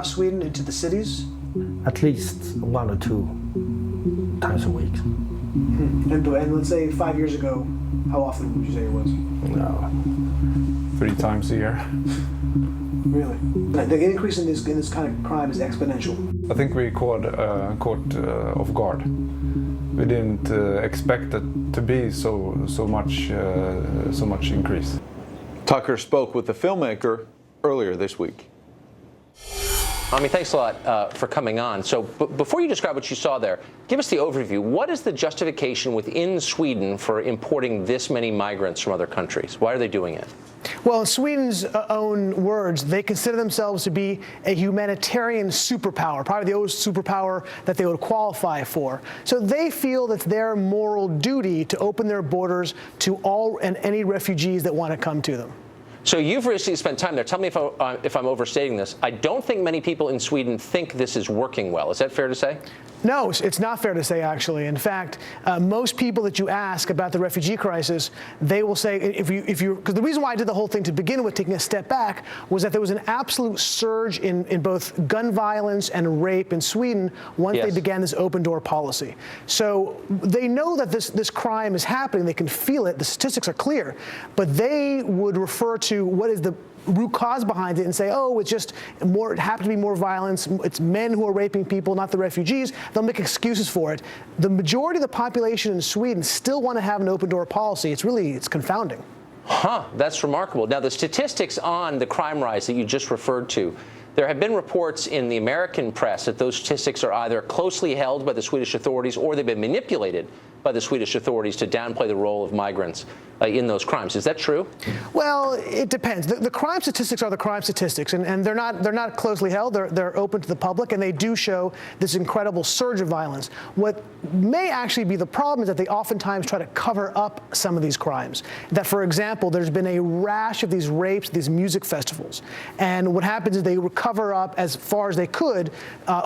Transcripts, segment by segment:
Sweden into the cities? At least 1 or 2 times a week. And let's say 5 years ago, how often would you say it was? No. 3 times a year. Really? The increase in this kind of crime is exponential. I think we caught off guard. We didn't expect it to be so much increase. Tucker spoke with the filmmaker earlier this week. Ami, thanks a lot for coming on. So before you describe what you saw there, give us the overview. What is the justification within Sweden for importing this many migrants from other countries? Why are they doing it? Well, in Sweden's own words, they consider themselves to be a humanitarian superpower, probably the only superpower that they would qualify for. So they feel it's their moral duty to open their borders to all and any refugees that want to come to them. So you've recently spent time there. Tell me if I'm overstating this. I don't think many people in Sweden think this is working well. Is that fair to say? No, it's not fair to say, actually. In fact, most people that you ask about the refugee crisis, they will say, because the reason why I did the whole thing to begin with, taking a step back, was that there was an absolute surge in both gun violence and rape in Sweden once they began this open door policy. So they know that this crime is happening. They can feel it. The statistics are clear. But they would refer to what is the root cause behind it and say, oh, it's just more, it happened to be more violence. It's men who are raping people, not the refugees. They'll make excuses for it. The majority of the population in Sweden still want to have an open door policy. It's confounding. Huh, that's remarkable. Now, the statistics on the crime rise that you just referred to, there have been reports in the American press that those statistics are either closely held by the Swedish authorities or they've been manipulated by the Swedish authorities to downplay the role of migrants in those crimes. Is that true? Well, it depends. The crime statistics are the crime statistics, and they're not closely held. They're open to the public, and they do show this incredible surge of violence. What may actually be the problem is that they oftentimes try to cover up some of these crimes. That, for example, there's been a rash of these rapes, these music festivals, and what happens is they cover up as far as they could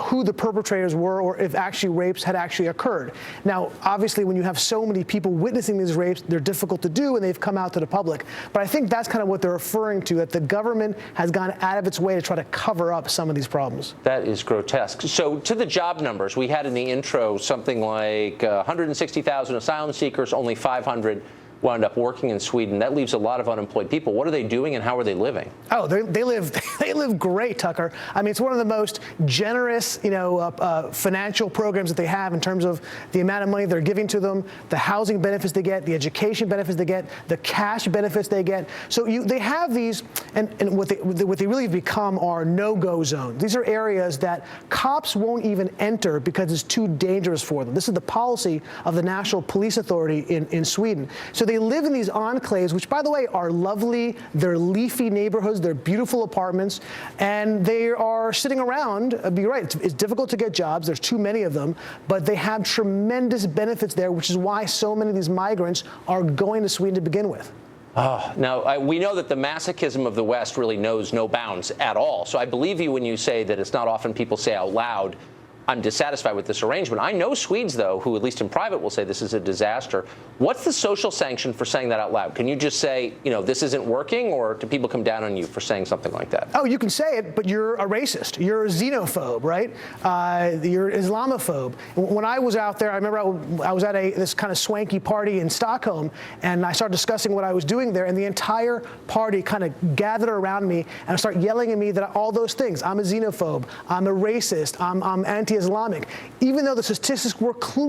who the perpetrators were or if actually rapes had actually occurred. Now, obviously, when you have so many people witnessing these rapes, they're difficult to do, and they've come out to the public. But I think that's kind of what they're referring to, that the government has gone out of its way to try to cover up some of these problems. That is grotesque. So to the job numbers, we had in the intro something like 160,000 asylum seekers, only 500 wound up working in Sweden. That leaves a lot of unemployed people. What are they doing and how are they living? Oh, they live great, Tucker. I mean, it's one of the most generous, financial programs that they have in terms of the amount of money they're giving to them, the housing benefits they get, the education benefits they get, the cash benefits they get. So they have these, and what they really become are no-go zones. These are areas that cops won't even enter because it's too dangerous for them. This is the policy of the National Police Authority in Sweden. So they live in these enclaves, which, by the way, are lovely. They're leafy neighborhoods. They're beautiful apartments. And they are sitting around. You're right. It's difficult to get jobs. There's too many of them. But they have tremendous benefits there, which is why so many of these migrants are going to Sweden to begin with. Now, we know that the masochism of the West really knows no bounds at all. So I believe you when you say that it's not often people say out loud, I'm dissatisfied with this arrangement. I know Swedes, though, who at least in private will say this is a disaster. What's the social sanction for saying that out loud? Can you just say, this isn't working, or do people come down on you for saying something like that? Oh, you can say it, but you're a racist. You're a xenophobe, right? You're an Islamophobe. When I was out there, I remember I was at this kind of swanky party in Stockholm, and I started discussing what I was doing there, and the entire party kind of gathered around me and started yelling at me that all those things. I'm a xenophobe. I'm a racist. I'm anti-Islamic, even though the statistics were clear.